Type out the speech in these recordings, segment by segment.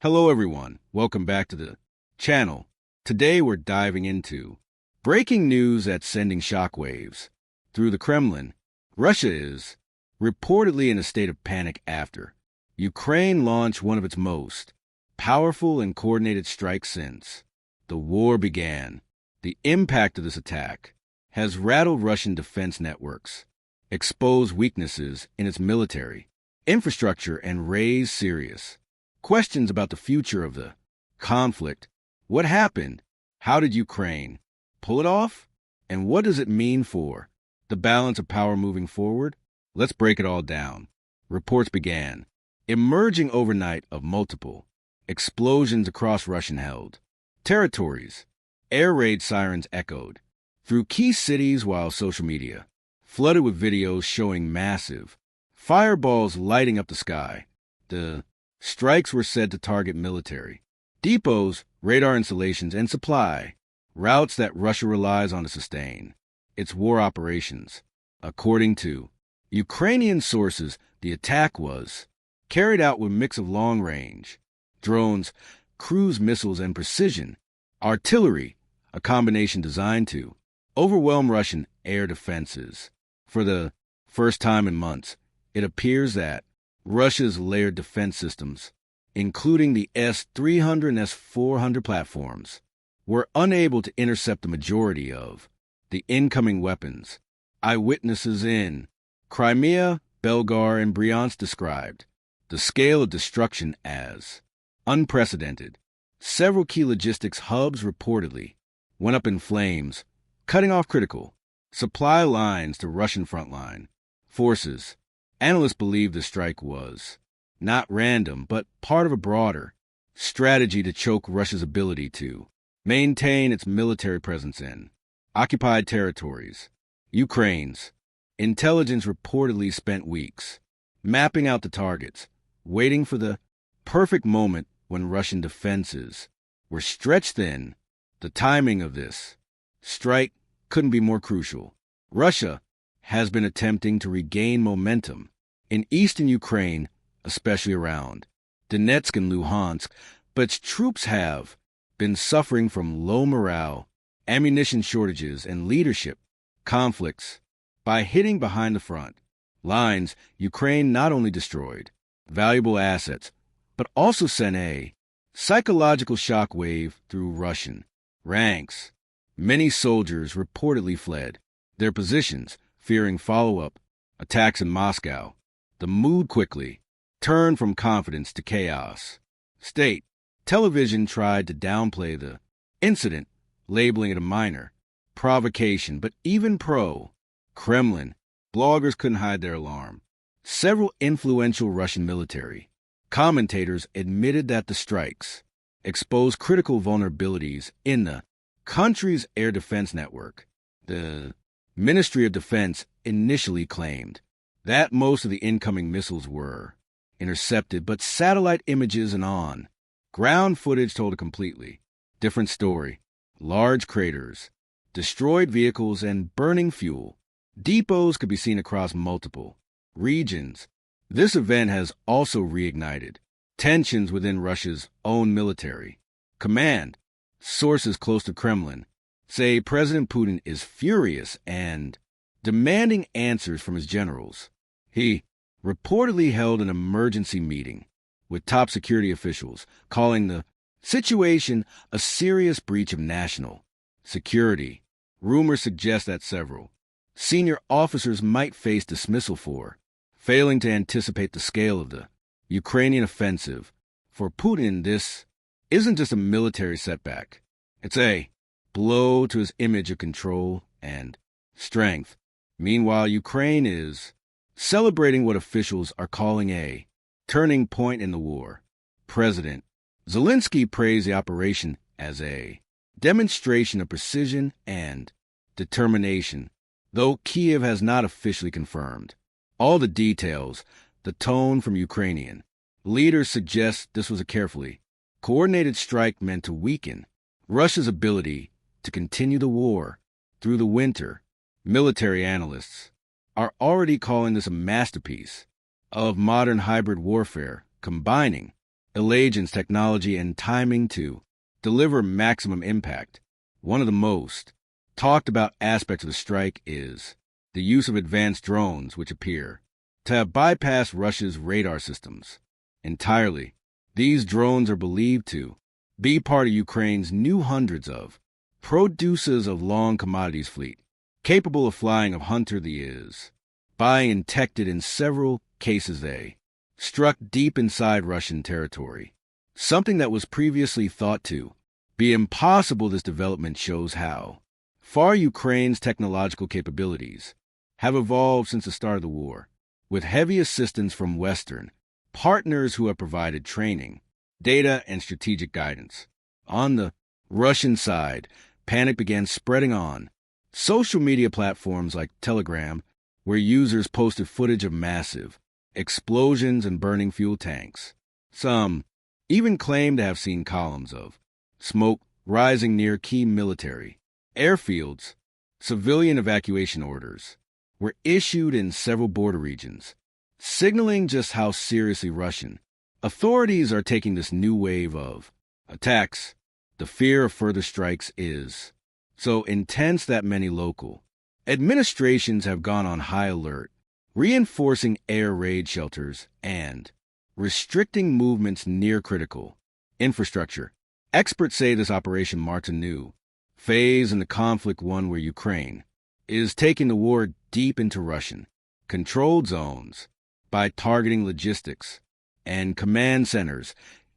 Hello, everyone. Welcome back to the channel. Today, we're diving into breaking news that's sending shockwaves through the Kremlin. Russia is reportedly in a state of panic after Ukraine launched one of its most powerful and coordinated strikes since the war began. The impact of this attack has rattled Russian defense networks, exposed weaknesses in its military infrastructure, and raised serious questions about the future of the conflict. What happened? How did Ukraine pull it off? And what does it mean for the balance of power moving forward? Let's break it all down. Reports began emerging overnight of multiple explosions across Russian-held territories. Air raid sirens echoed through key cities while social media flooded with videos showing massive fireballs lighting up the sky. The strikes were said to target military depots, radar installations, and supply routes that Russia relies on to sustain its war operations. According to Ukrainian sources, the attack was carried out with a mix of long-range drones, cruise missiles, and precision artillery, a combination designed to overwhelm Russian air defenses. For the first time in months, it appears that Russia's layered defense systems, including the S-300 and S-400 platforms, were unable to intercept the majority of the incoming weapons. Eyewitnesses in Crimea, Belgorod, and Bryansk described the scale of destruction as unprecedented. Several key logistics hubs reportedly went up in flames, cutting off critical supply lines to Russian frontline forces. Analysts believe the strike was not random, but part of a broader strategy to choke Russia's ability to maintain its military presence in occupied territories. Ukraine's intelligence reportedly spent weeks mapping out the targets, waiting for the perfect moment when Russian defenses were stretched thin. The timing of this strike couldn't be more crucial. Russia has been attempting to regain momentum in eastern Ukraine, especially around Donetsk and Luhansk, but its troops have been suffering from low morale, ammunition shortages, and leadership conflicts. By hitting behind the front lines, Ukraine not only destroyed valuable assets, but also sent a psychological shockwave through Russian ranks. Many soldiers reportedly fled their positions, fearing follow-up attacks in Moscow. The mood quickly turned from confidence to chaos. State television tried to downplay the incident, labeling it a minor provocation, but even pro-Kremlin bloggers couldn't hide their alarm. Several influential Russian military commentators admitted that the strikes exposed critical vulnerabilities in the country's air defense network. The Ministry of Defense initially claimed that most of the incoming missiles were intercepted, but satellite images and on-ground footage told a completely different story. Large craters, destroyed vehicles, and burning fuel depots could be seen across multiple regions. This event has also reignited tensions within Russia's own military command. Sources close to Kremlin say President Putin is furious and demanding answers from his generals. He reportedly held an emergency meeting with top security officials, calling the situation a serious breach of national security. Rumors suggest that several senior officers might face dismissal for failing to anticipate the scale of the Ukrainian offensive. For Putin, this isn't just a military setback. It's a blow to his image of control and strength. Meanwhile, Ukraine is celebrating what officials are calling a turning point in the war. President Zelensky praised the operation as a demonstration of precision and determination, though Kiev has not officially confirmed all the details. The tone from Ukrainian leaders suggests this was a carefully coordinated strike meant to weaken Russia's ability to continue the war through the winter. Military analysts are already calling this a masterpiece of modern hybrid warfare, combining agents, technology, and timing to deliver maximum impact. One of the most talked about aspects of the strike is the use of advanced drones, which appear to have bypassed Russia's radar systems entirely. These drones are believed to be part of Ukraine's new hundreds of producers of long commodities fleet, capable of flying of Hunter the is, buying and detected in several cases they struck deep inside Russian territory. Something that was previously thought to be impossible. This development shows how far Ukraine's technological capabilities have evolved since the start of the war, with heavy assistance from Western partners who have provided training, data, and strategic guidance. On the Russian side, panic began spreading on social media platforms like Telegram, where users posted footage of massive explosions and burning fuel tanks. Some even claimed to have seen columns of smoke rising near key military airfields. Civilian evacuation orders were issued in several border regions, signaling just how seriously Russian authorities are taking this new wave of attacks. The fear of further strikes is so intense that many local administrations have gone on high alert, reinforcing air raid shelters and restricting movements near critical infrastructure. Experts say this operation marks a new phase in the conflict, one where Ukraine is taking the war deep into Russian-controlled zones by targeting logistics and command centers.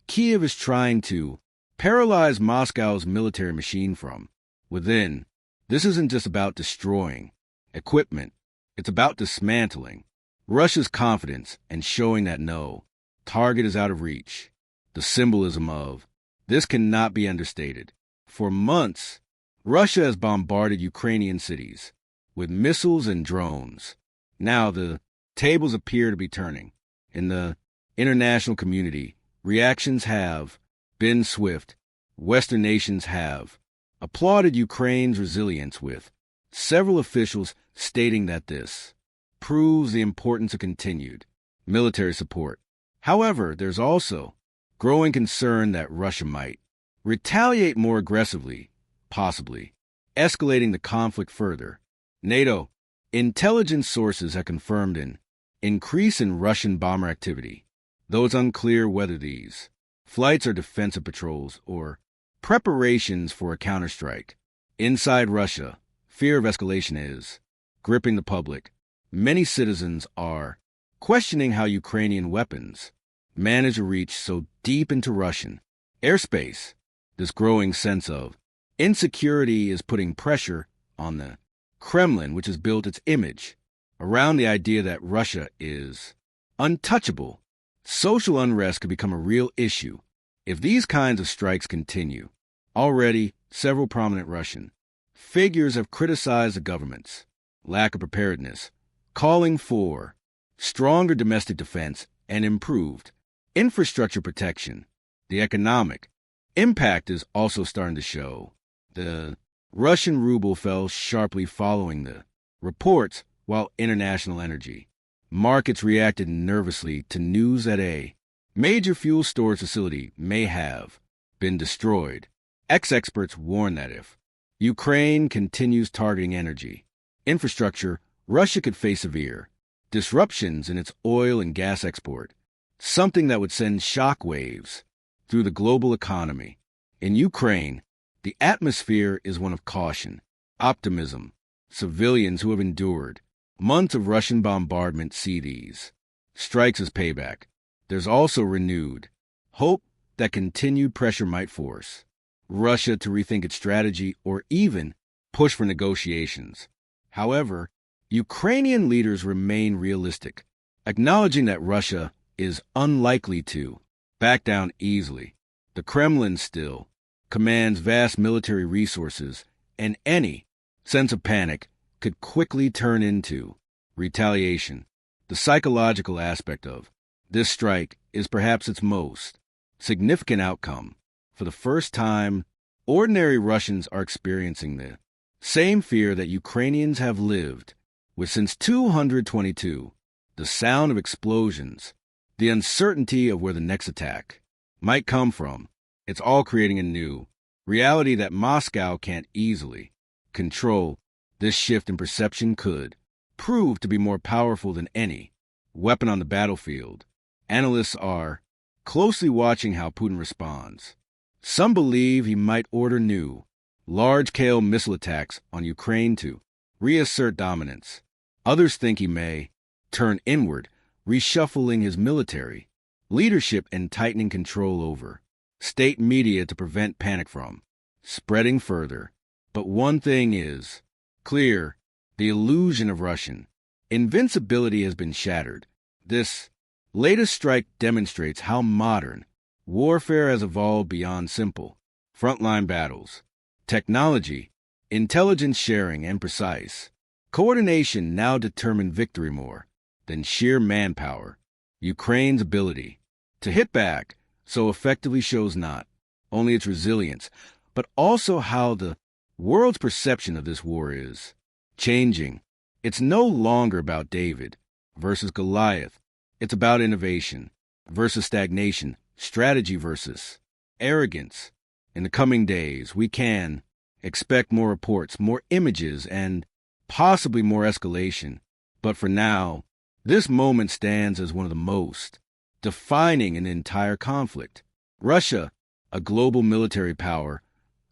Kyiv is trying to paralyze Moscow's military machine from within. This isn't just about destroying equipment, it's about dismantling Russia's confidence and showing that no target is out of reach. The symbolism of this cannot be understated. For months, Russia has bombarded Ukrainian cities with missiles and drones. Now the tables appear to be turning. In the international community, reactions have been swift. Western nations have applauded Ukraine's resilience, with several officials stating that this proves the importance of continued military support. However, there's also growing concern that Russia might retaliate more aggressively, possibly escalating the conflict further. NATO intelligence sources have confirmed an increase in Russian bomber activity, though it's unclear whether these flights are defensive patrols or preparations for a counterstrike. Inside Russia, fear of escalation is gripping the public. Many citizens are questioning how Ukrainian weapons manage to reach so deep into Russian airspace. This growing sense of insecurity is putting pressure on the Kremlin, which has built its image around the idea that Russia is untouchable. Social unrest could become a real issue if these kinds of strikes continue. Already, several prominent Russian figures have criticized the government's lack of preparedness, calling for stronger domestic defense and improved infrastructure protection. The economic impact is also starting to show. The Russian ruble fell sharply following the reports, while international energy markets reacted nervously to news that a major fuel storage facility may have been destroyed. Experts warn that if Ukraine continues targeting energy infrastructure, Russia could face severe disruptions in its oil and gas export, something that would send shockwaves through the global economy. In Ukraine, the atmosphere is one of caution, optimism. Civilians who have endured months of Russian bombardment see these strikes as payback. There's also renewed hope that continued pressure might force Russia to rethink its strategy or even push for negotiations. However, Ukrainian leaders remain realistic, acknowledging that Russia is unlikely to back down easily. The Kremlin still commands vast military resources, and any sense of panic could quickly turn into retaliation. The psychological aspect of this strike is perhaps its most significant outcome. For the first time, ordinary Russians are experiencing the same fear that Ukrainians have lived with since 222. The sound of explosions, the uncertainty of where the next attack might come from. It's all creating a new reality that Moscow can't easily control. This shift in perception could prove to be more powerful than any weapon on the battlefield. Analysts are closely watching how Putin responds. Some believe he might order new, large-scale missile attacks on Ukraine to reassert dominance. Others think he may turn inward, reshuffling his military leadership and tightening control over state media to prevent panic from spreading further. But one thing is clear: the illusion of Russian invincibility has been shattered. This latest strike demonstrates how modern warfare has evolved beyond simple frontline battles. Technology, intelligence sharing, and precise coordination now determine victory more than sheer manpower. Ukraine's ability to hit back so effectively shows not only its resilience, but also how the world's perception of this war is changing. It's no longer about David versus Goliath. It's about innovation versus stagnation, strategy versus arrogance. In the coming days, we can expect more reports, more images, and possibly more escalation. But for now, this moment stands as one of the most defining in the entire conflict. Russia, a global military power,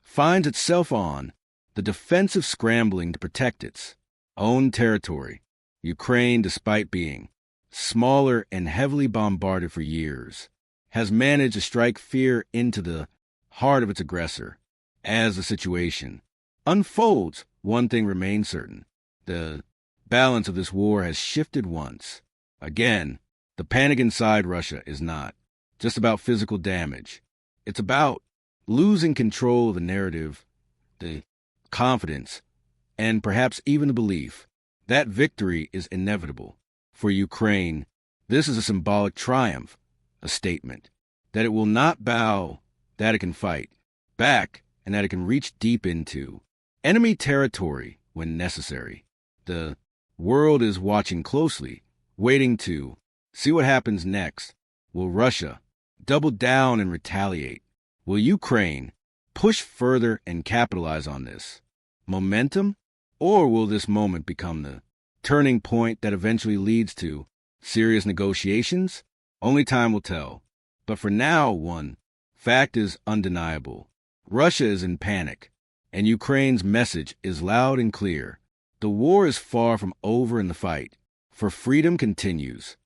finds itself on the defensive, scrambling to protect its own territory. Ukraine, despite being smaller and heavily bombarded for years, has managed to strike fear into the heart of its aggressor. As the situation unfolds, one thing remains certain: the balance of this war has shifted once again. The panic inside Russia is not just about physical damage. It's about losing control of the narrative, the confidence, and perhaps even the belief that victory is inevitable. For Ukraine, this is a symbolic triumph, a statement that it will not bow, that it can fight back, and that it can reach deep into enemy territory when necessary. The world is watching closely, waiting to see what happens next. Will Russia double down and retaliate? Will Ukraine push further and capitalize on this momentum? Or will this moment become the turning point that eventually leads to serious negotiations? Only time will tell. But for now, one fact is undeniable: Russia is in panic, and Ukraine's message is loud and clear. The war is far from over and the fight for freedom continues.